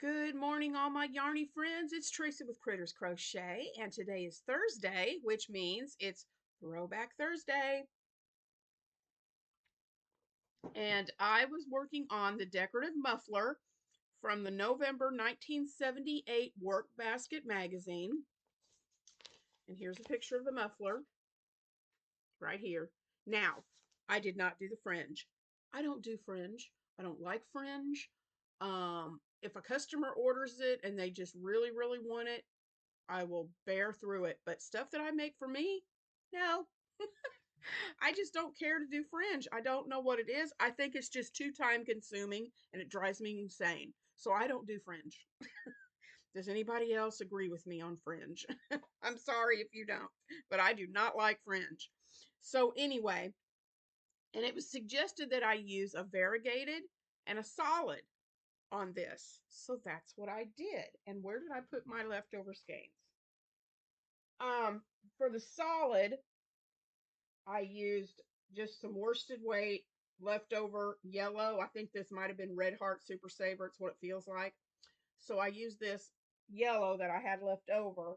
Good morning, all my yarny friends. It's Teresa with Critters Crochet, and today is Thursday, which means it's Throwback Thursday. And I was working on the decorative muffler from the November 1978 Work Basket magazine. And here's a picture of the muffler right here. Now, I did not do the fringe. I don't do fringe. I don't like fringe. If a customer orders it and they just really want it, I will bear through it. But stuff that I make for me, no. I just don't care to do fringe. I don't know what it is. I think it's just too time consuming and it drives me insane. So I don't do fringe. Does anybody else agree with me on fringe? I'm sorry if you don't, but I do not like fringe. So anyway, and it was suggested that I use a variegated and a solid on this. So that's what I did. And where did I put my leftover skeins? For the solid, I used just some worsted weight leftover yellow. I think this might have been Red Heart Super Saver. It's what it feels like. So I used this yellow that I had left over.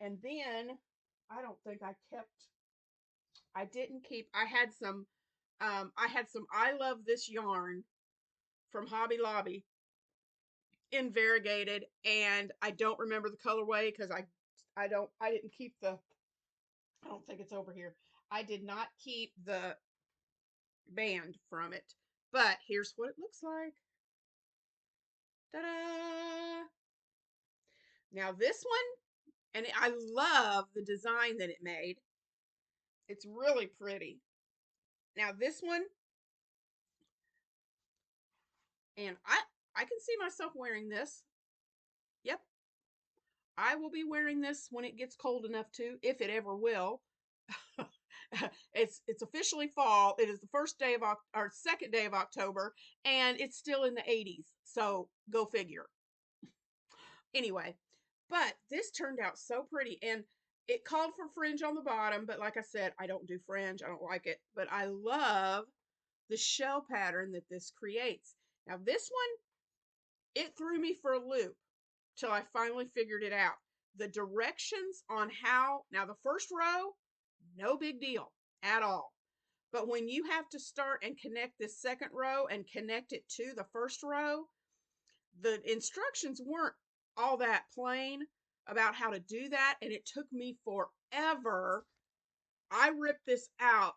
And then I don't think I didn't keep, I had some I Love This yarn from Hobby Lobby in variegated, and I don't remember the colorway because I didn't keep I don't think it's over here. I did not keep the band from it, but here's what it looks like. Ta-da! Now this one, and I love the design that it made. It's really pretty. Now this one, and I can see myself wearing this. Yep, I will be wearing this when it gets cold enough to, if it ever will. It's officially fall. It is the first day of or second day of October, and it's still in the 80s. So go figure. Anyway, but this turned out so pretty, and it called for fringe on the bottom, but like I said, I don't do fringe. I don't like it, but I love the shell pattern that this creates. Now this one, it threw me for a loop till I finally figured it out. The directions on how, now the first row, no big deal at all. But when you have to start and connect this second row and connect it to the first row, the instructions weren't all that plain about how to do that. And it took me forever. I ripped this out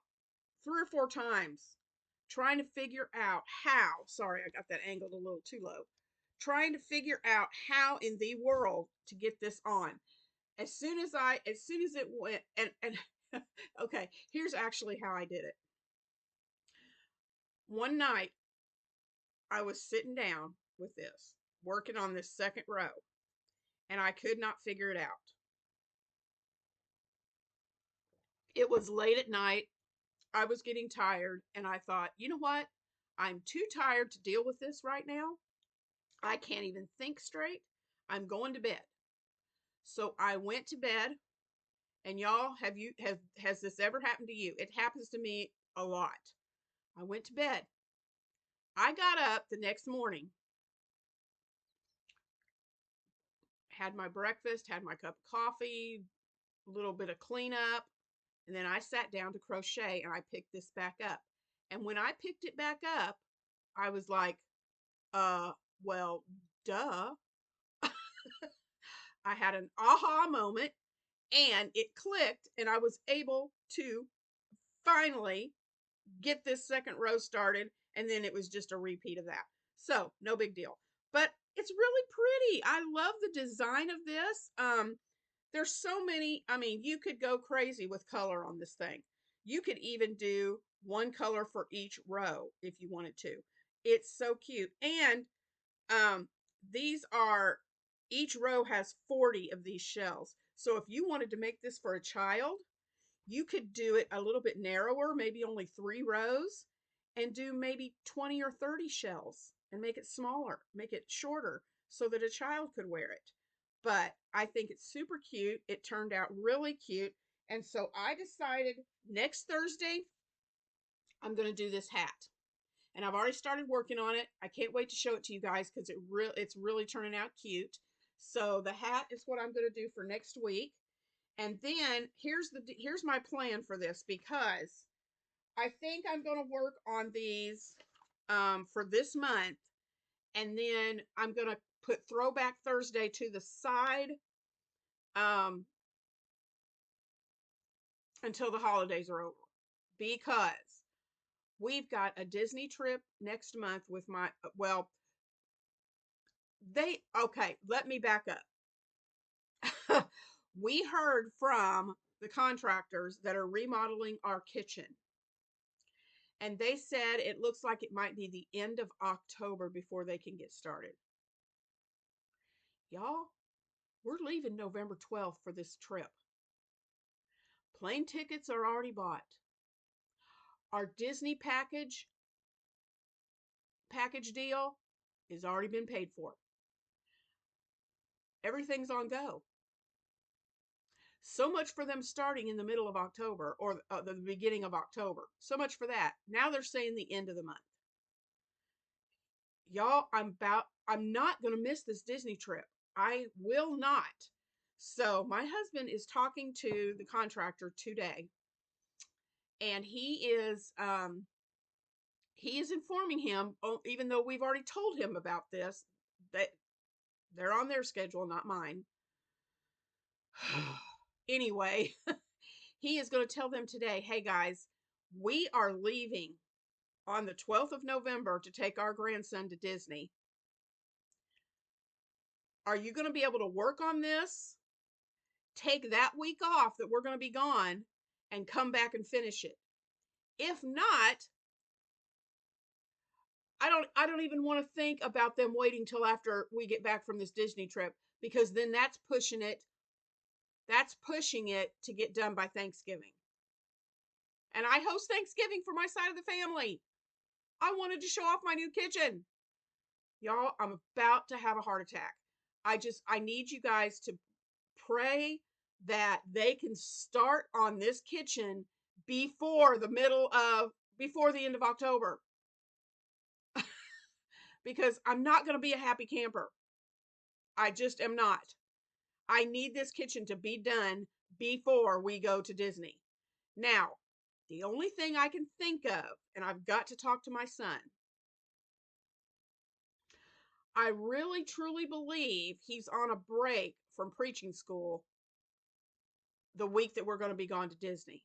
3 or 4 times trying to figure out how. Sorry, I got that angled a little too low. Trying to figure out how in the world to get this on. As soon as it went, and okay, here's actually how I did it. One night, I was sitting down with this, working on this second row, and I could not figure it out. It was late at night. I was getting tired, and I thought, you know what? I'm too tired to deal with this right now. I can't even think straight. I'm going to bed. So I went to bed, and y'all, has this ever happened to you? It happens to me a lot. I went to bed. I got up the next morning, had my breakfast, had my cup of coffee, a little bit of cleanup, and then I sat down to crochet and I picked this back up. And when I picked it back up, I was like, well, duh. I had an aha moment and it clicked, and I was able to finally get this second row started, and then it was just a repeat of that. So no big deal, but it's really pretty. I love the design of this. There's so many. I mean, you could go crazy with color on this thing. You could even do one color for each row if you wanted to. It's so cute. And these are, each row has 40 of these shells. So if you wanted to make this for a child, you could do it a little bit narrower, maybe only 3 rows, and do maybe 20 or 30 shells and make it smaller, make it shorter so that a child could wear it. But I think it's super cute. It turned out really cute. And so I decided next Thursday, I'm going to do this hat. and I've already started working on it. I can't wait to show it to you guys because it's really turning out cute. So the hat is what I'm going to do for next week. And then here's my plan for this, because I think I'm going to work on these for this month, and then I'm going to put Throwback Thursday to the side um, until the holidays are over, because we've got a Disney trip next month with my, well, okay, let me back up. We heard from the contractors that are remodeling our kitchen, and they said it looks like it might be the end of October before they can get started. Y'all, we're leaving November 12th for this trip. Plane tickets are already bought. Our Disney package deal has already been paid for. Everything's on go. So much for them starting in the middle of October, or the beginning of October. So much for that. Now they're saying the end of the month. Y'all, I'm not going to miss this Disney trip. I will not. So my husband is talking to the contractor today, and he is informing him, even though we've already told him about this, that they're on their schedule, not mine. Anyway, he is going to tell them today, hey guys, we are leaving on the 12th of November to take our grandson to Disney. Are you going to be able to work on this? Take that week off that we're going to be gone and come back and finish it. If not, I don't even want to think about them waiting till after we get back from this Disney trip, because then that's pushing it. That's pushing it to get done by Thanksgiving. And I host Thanksgiving for my side of the family. I wanted to show off my new kitchen. Y'all, I'm about to have a heart attack. I need you guys to pray that they can start on this kitchen before the end of October. Because I'm not going to be a happy camper. I just am not. I need this kitchen to be done before we go to Disney. Now, the only thing I can think of, and I've got to talk to my son, I really truly believe he's on a break from preaching school the week that we're going to be gone to Disney.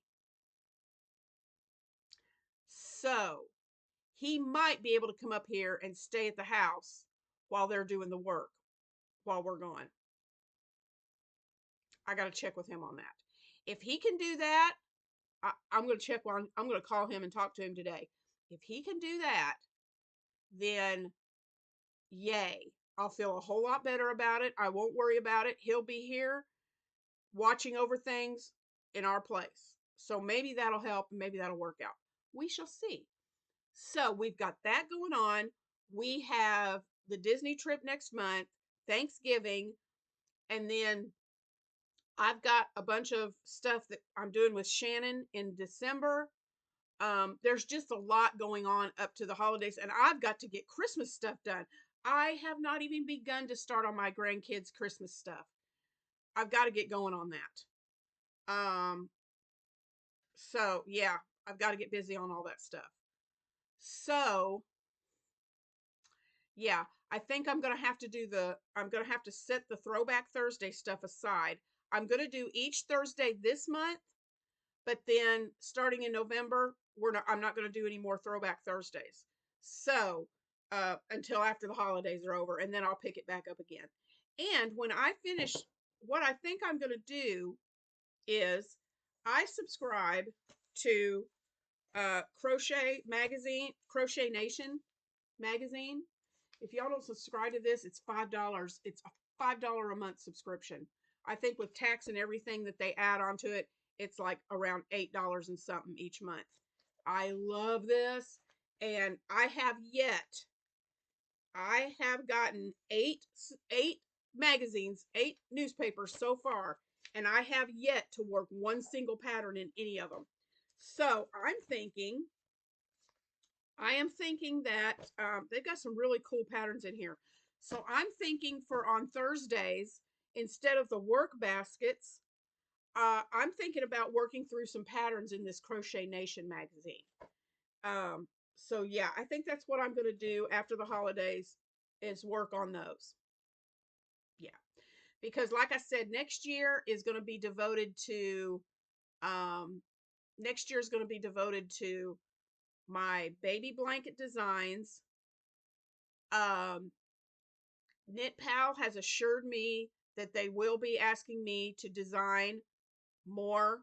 So he might be able to come up here and stay at the house while they're doing the work while we're gone. I got to check with him on that. If he can do that, I'm going to check on, I'm going to call him and talk to him today. If he can do that, then yay. I'll feel a whole lot better about it. I won't worry about it. He'll be here watching over things in our place. So maybe that'll help. Maybe that'll work out. We shall see. So we've got that going on. We have the Disney trip next month, Thanksgiving, and then I've got a bunch of stuff that I'm doing with Shannon in December. There's just a lot going on up to the holidays, and I've got to get Christmas stuff done. I have not even begun to start on my grandkids' Christmas stuff. I've got to get going on that. So yeah, I've got to get busy on all that stuff. So yeah, I think I'm going to have to set the Throwback Thursday stuff aside. I'm going to do each Thursday this month, but then starting in November, I'm not going to do any more Throwback Thursdays. So, until after the holidays are over, and then I'll pick it back up again. And when I finish, what I think I'm going to do is I subscribe to Crochet Nation magazine. If y'all don't subscribe to this, it's $5. It's a $5 a month subscription. I think with tax and everything that they add onto it, it's like around $8 and something each month. I love this, and I have gotten eight magazines, 8 newspapers so far, and I have yet to work one single pattern in any of them. So I'm thinking I am thinking that they've got some really cool patterns in here. So I'm thinking for on Thursdays, instead of the work baskets, I'm thinking about working through some patterns in this Crochet Nation magazine. Um, so yeah, I think that's what I'm going to do after the holidays is work on those. Yeah, because like I said, um, next year is going to be devoted to my baby blanket designs. Um, Knit Pal has assured me that they will be asking me to design more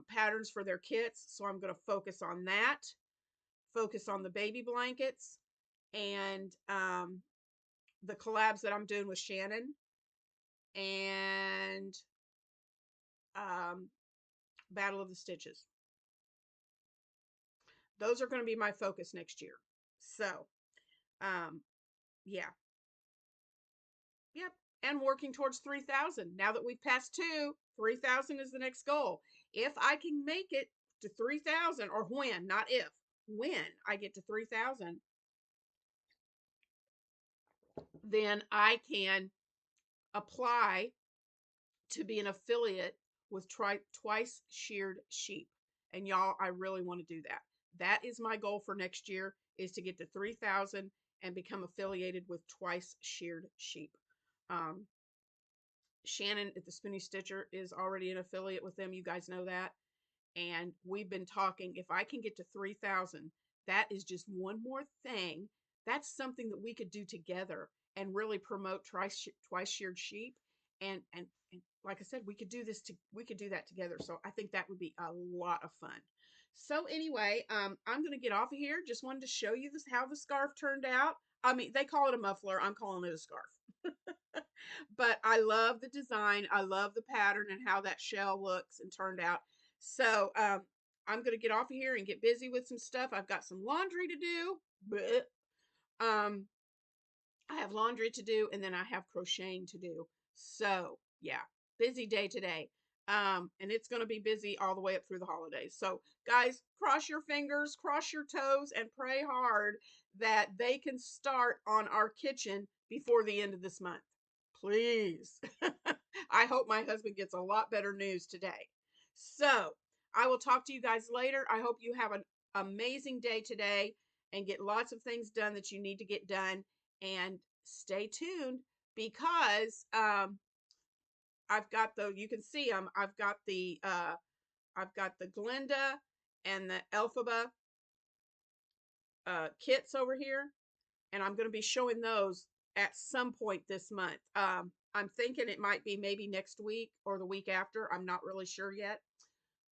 patterns for their kits. So I'm going to focus on that, focus on the baby blankets, and the collabs that I'm doing with Shannon, and um, Battle of the Stitches. Those are going to be my focus next year. So, um, yeah, yep. And working towards 3,000. Now that we've passed 3,000 is the next goal. If I can make it to 3,000, or when, not if, when I get to 3,000, then I can apply to be an affiliate with Twice Sheared Sheep. And y'all, I really want to do that. That is my goal for next year, is to get to 3,000 and become affiliated with Twice Sheared Sheep. Um, Shannon at the Spinny Stitcher is already an affiliate with them. You guys know that. And we've been talking, if I can get to 3,000, that is just one more thing. That's something that we could do together and really promote Twice Sheared Sheep. And like I said, we could do that together. So I think that would be a lot of fun. So anyway, I'm going to get off of here. Just wanted to show you how the scarf turned out. I mean, they call it a muffler. I'm calling it a scarf. But I love the design. I love the pattern and how that shell looks and turned out. So I'm going to get off of here and get busy with some stuff. I've got some laundry to do. But, I have laundry to do, and then I have crocheting to do. So yeah, busy day today. And it's going to be busy all the way up through the holidays. So guys, cross your fingers, cross your toes, and pray hard that they can start on our kitchen before the end of this month. Please. I hope my husband gets a lot better news today. So I will talk to you guys later. I hope you have an amazing day today and get lots of things done that you need to get done. And stay tuned, because I've got you can see them. I've got the Glinda and the Elphaba kits over here, and I'm going to be showing those at some point this month. I'm thinking it might be maybe next week or the week after. I'm not really sure yet,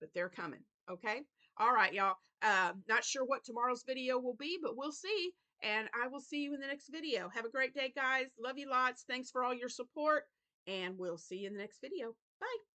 but they're coming. Okay. All right, y'all. Not sure what tomorrow's video will be, but we'll see. And I will see you in the next video. Have a great day, guys. Love you lots. Thanks for all your support. And we'll see you in the next video. Bye.